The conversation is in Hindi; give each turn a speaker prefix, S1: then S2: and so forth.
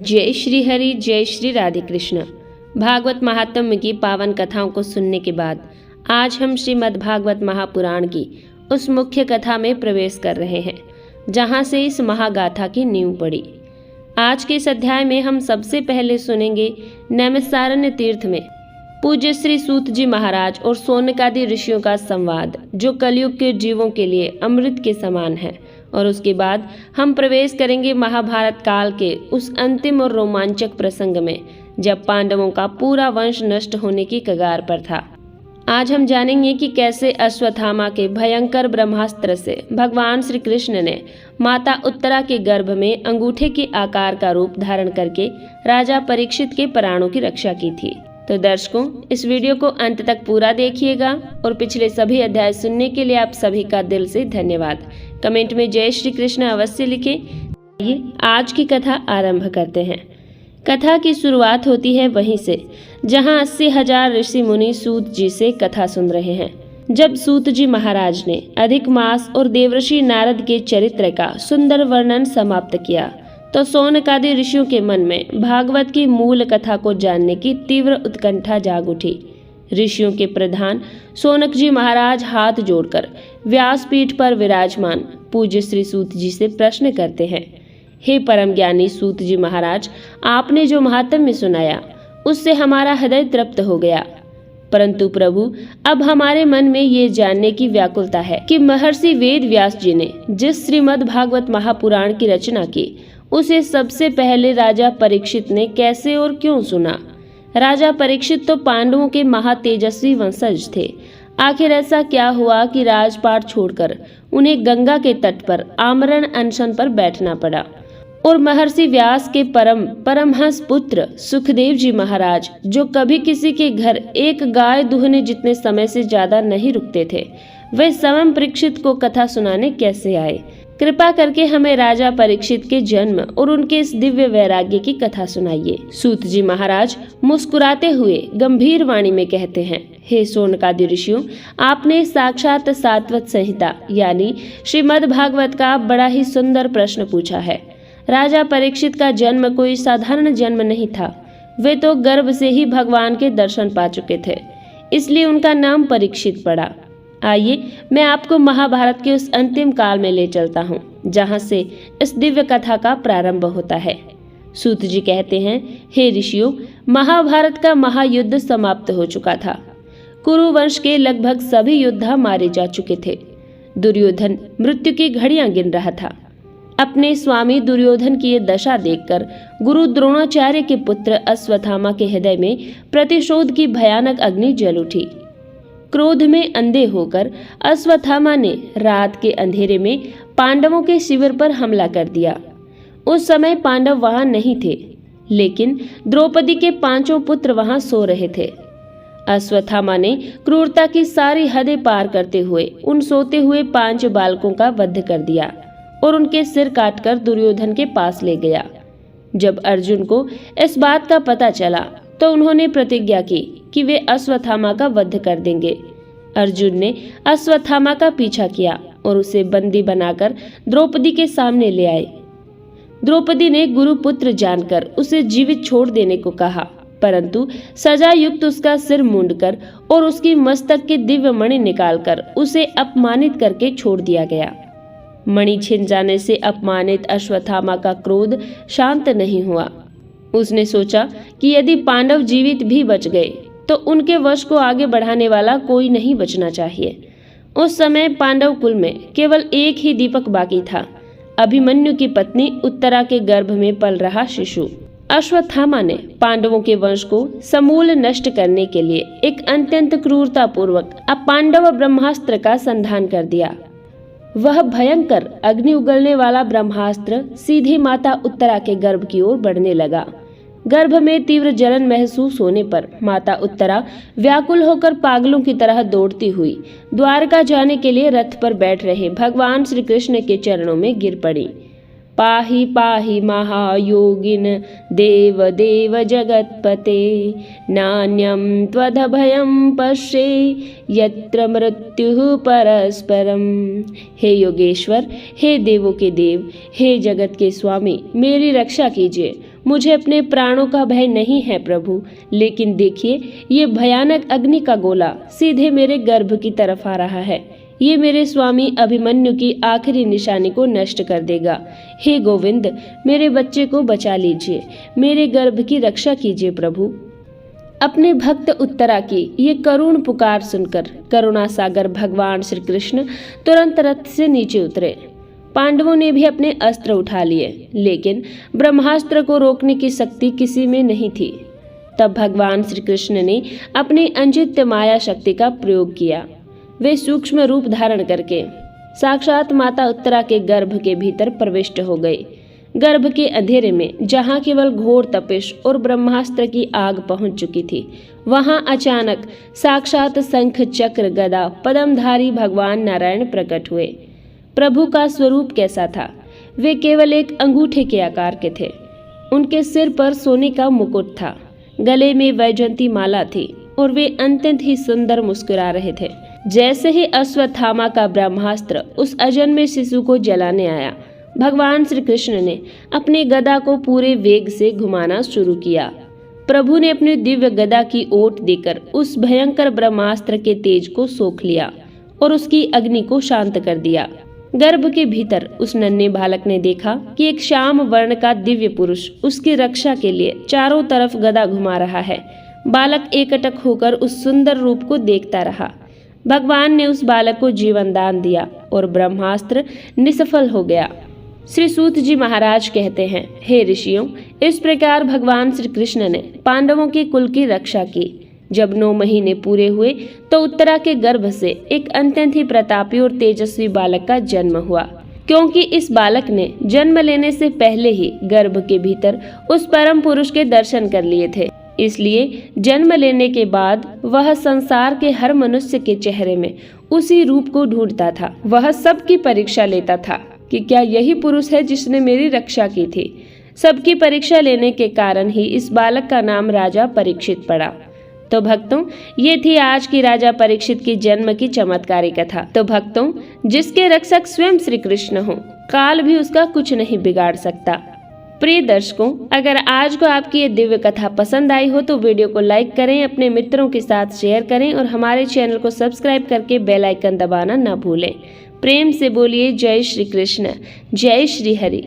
S1: जय श्री हरि, जय श्री राधे कृष्ण। भागवत महात्म्य की पावन कथाओं को सुनने के बाद आज हम श्रीमद् भागवत महापुराण की उस मुख्य कथा में प्रवेश कर रहे हैं जहां से इस महागाथा की नींव पड़ी। आज के इस अध्याय में हम सबसे पहले सुनेंगे नैमिषारण्य तीर्थ में पूज्य श्री सूत जी महाराज और शौनकादि ऋषियों का संवाद, जो कलयुग के जीवों के लिए अमृत के समान है। और उसके बाद हम प्रवेश करेंगे महाभारत काल के उस अंतिम और रोमांचक प्रसंग में जब पांडवों का पूरा वंश नष्ट होने की कगार पर था। आज हम जानेंगे कि कैसे अश्वत्थामा के भयंकर ब्रह्मास्त्र से भगवान श्री कृष्ण ने माता उत्तरा के गर्भ में अंगूठे के आकार का रूप धारण करके राजा परीक्षित के प्राणों की रक्षा की थी। तो दर्शकों, इस वीडियो को अंत तक पूरा देखिएगा और पिछले सभी अध्याय सुनने के लिए आप सभी का दिल से धन्यवाद। कमेंट में जय श्री कृष्ण अवश्य लिखें। आइए आज की कथा आरंभ करते हैं। कथा की शुरुआत होती है वहीं से जहां 80,000 ऋषि मुनि सूत जी से कथा सुन रहे हैं। जब सूत जी महाराज ने अधिक मास और देवर्षि नारद के चरित्र का सुंदर वर्णन समाप्त किया तो शौनकादि ऋषियों के मन में भागवत की मूल कथा को जानने की तीव्र उत्कंठा जाग उठी। ऋषियों के प्रधान शौनक जी महाराज हाथ जोड़कर व्यासपीठ पर विराजमान पूज्य श्री सूत जी से प्रश्न करते हैं। हे परम ज्ञानी सूत जी महाराज, आपने जो महात्म्य सुनाया उससे हमारा हृदय तृप्त हो गया, परंतु प्रभु अब हमारे मन में ये जानने की व्याकुलता है कि महर्षि वेद व्यास जी ने जिस श्रीमद् भागवत महापुराण की रचना की उसे सबसे पहले राजा परीक्षित ने कैसे और क्यों सुना। राजा परीक्षित तो पांडवों के महातेजस्वी वंशज थे। आखिर ऐसा क्या हुआ कि राजपाट छोड़कर उन्हें गंगा के तट पर आमरण अनशन पर बैठना पड़ा और महर्षि व्यास के परमहंस पुत्र सुखदेव जी महाराज, जो कभी किसी के घर एक गाय दुहने जितने समय से ज्यादा नहीं रुकते थे, वे स्वयं परीक्षित को कथा सुनाने कैसे आए। कृपा करके हमें राजा परीक्षित के जन्म और उनके इस दिव्य वैराग्य की कथा सुनाइए। सूत जी महाराज मुस्कुराते हुए गंभीर वाणी में कहते हैं, हे शौनकादि ऋषियों, आपने साक्षात सात्वत संहिता यानी श्रीमद् भागवत का बड़ा ही सुंदर प्रश्न पूछा है। राजा परीक्षित का जन्म कोई साधारण जन्म नहीं था। वे तो गर्भ से ही भगवान के दर्शन पा चुके थे, इसलिए उनका नाम परीक्षित पड़ा। आइए मैं आपको महाभारत के उस अंतिम काल में ले चलता हूँ जहाँ से इस दिव्य कथा का प्रारंभ होता है। सूत जी कहते हैं, हे ऋषियों, महाभारत का महायुद्ध समाप्त हो चुका था। कुरु वंश के लगभग सभी योद्धा मारे जा चुके थे। दुर्योधन मृत्यु की घड़ियां गिन रहा था। अपने स्वामी दुर्योधन की ये दशा देखकर गुरु द्रोणाचार्य के पुत्र अश्वत्थामा के हृदय में प्रतिशोध की भयानक अग्नि जल उठी। क्रोध में अंधे होकर अश्वत्थामा ने रात के अंधेरे में पांडवों के शिविर पर हमला कर दिया। उस समय पांडव वहां नहीं थे, लेकिन द्रौपदी के 5 पुत्र वहां सो रहे थे। अश्वत्थामा ने क्रूरता की सारी हदें पार करते हुए उन सोते हुए 5 बालकों का वध कर दिया और उनके सिर काटकर दुर्योधन के पास ले गया। जब अर्जुन को इस बात का पता चला तो उन्होंने प्रतिज्ञा की कि वे अश्वत्थामा का वध कर देंगे। अर्जुन ने अश्वत्थामा का पीछा किया और उसे बंदी बनाकर द्रौपदी के सामने ले आए। द्रौपदी ने गुरुपुत्र जानकर उसे जीवित छोड़ देने को कहा, परंतु सजा युक्त उसका सिर मूंडकर और उसकी मस्तक के दिव्य मणि निकालकर उसे अपमानित करके छोड़ दिया गया। मणि छिन जाने से अपमानित अश्वत्थामा का क्रोध शांत नहीं हुआ। उसने सोचा कि यदि पांडव जीवित भी बच गए तो उनके वश को आगे बढ़ाने वाला कोई नहीं बचना चाहिए। उस समय पांडव कुल में केवल एक ही दीपक बाकी था, अभिमन्यु की पत्नी उत्तरा के गर्भ में पल रहा शिशु। अश्वत्थामा ने पांडवों के वंश को समूल नष्ट करने के लिए एक अत्यंत क्रूरता पूर्वक अपांडव ब्रह्मास्त्र का संधान कर दिया। वह भयंकर अग्नि उगलने वाला ब्रह्मास्त्र सीधे माता उत्तरा के गर्भ की ओर बढ़ने लगा। गर्भ में तीव्र जलन महसूस होने पर माता उत्तरा व्याकुल होकर पागलों की तरह दौड़ती हुई द्वारका जाने के लिए रथ पर बैठ रहे भगवान श्री कृष्ण के चरणों में गिर पड़ी। पाहि पाहि महायोगिन देव देव जगतपते नान्यं त्वदभयं पश्ये यत्र मृत्युः परस्परम। हे योगेश्वर, हे देवों के देव, हे जगत के स्वामी, मेरी रक्षा कीजिए मुझे अपने प्राणों का भय नहीं है प्रभु, लेकिन देखिए ये भयानक अग्नि का गोला सीधे मेरे गर्भ की तरफ आ रहा है। ये मेरे स्वामी अभिमन्यु की आखिरी निशानी को नष्ट कर देगा। हे गोविंद, मेरे बच्चे को बचा लीजिए, मेरे गर्भ की रक्षा कीजिए प्रभु। अपने भक्त उत्तरा की ये करुण पुकार सुनकर करुणा सागर भगवान श्री कृष्ण तुरंत रथ से नीचे उतरे। पांडवों ने भी अपने अस्त्र उठा लिए, लेकिन ब्रह्मास्त्र को रोकने की शक्ति किसी में नहीं थी। तब भगवान श्री कृष्ण ने अपनी अंजित्य माया शक्ति का प्रयोग किया। वे सूक्ष्म रूप धारण करके साक्षात माता उत्तरा के गर्भ के भीतर प्रविष्ट हो गए। गर्भ के अंधेरे में जहाँ केवल घोर तपिश और ब्रह्मास्त्र की आग पहुंच चुकी थी, वहां अचानक साक्षात शंख चक्र गदा पद्मधारी भगवान नारायण प्रकट हुए। प्रभु का स्वरूप कैसा था? वे केवल एक अंगूठे के आकार के थे। उनके सिर पर सोने का मुकुट था, गले में वैजयंती माला थी और वे अत्यंत ही सुंदर मुस्कुरा रहे थे। जैसे ही अश्वत्थामा का ब्रह्मास्त्र उस अजन्मे शिशु को जलाने आया, भगवान श्री कृष्ण ने अपनी गदा को पूरे वेग से घुमाना शुरू किया। प्रभु ने अपनी दिव्य गदा की ओट देकर उस भयंकर ब्रह्मास्त्र के तेज को सोख लिया और उसकी अग्नि को शांत कर दिया। गर्भ के भीतर उस नन्हे बालक ने देखा कि एक श्याम वर्ण का दिव्य पुरुष उसकी रक्षा के लिए चारों तरफ गदा घुमा रहा है। बालक एकटक होकर उस सुंदर रूप को देखता रहा। भगवान ने उस बालक को जीवन दान दिया और ब्रह्मास्त्र निष्फल हो गया। श्री सूत जी महाराज कहते हैं, हे ऋषियों, इस प्रकार भगवान श्री कृष्ण ने पांडवों के कुल की रक्षा की। जब 9 महीने पूरे हुए तो उत्तरा के गर्भ से एक अत्यंत ही प्रतापी और तेजस्वी बालक का जन्म हुआ। क्योंकि इस बालक ने जन्म लेने से पहले ही गर्भ के भीतर उस परम पुरुष के दर्शन कर लिए थे, इसलिए जन्म लेने के बाद वह संसार के हर मनुष्य के चेहरे में उसी रूप को ढूंढता था। वह सबकी परीक्षा लेता था कि क्या यही पुरुष है जिसने मेरी रक्षा की थी। सबकी परीक्षा लेने के कारण ही इस बालक का नाम राजा परीक्षित पड़ा। तो भक्तों, ये थी आज की राजा परीक्षित की जन्म की चमत्कारी कथा। तो भक्तों, जिसके रक्षक स्वयं श्री कृष्ण हो, काल भी उसका कुछ नहीं बिगाड़ सकता। प्रिय दर्शकों, अगर आज को आपकी ये दिव्य कथा पसंद आई हो तो वीडियो को लाइक करें, अपने मित्रों के साथ शेयर करें और हमारे चैनल को सब्सक्राइब करके बेल आइकन दबाना न भूलें। प्रेम से बोलिए जय श्री कृष्ण, जय श्री हरि।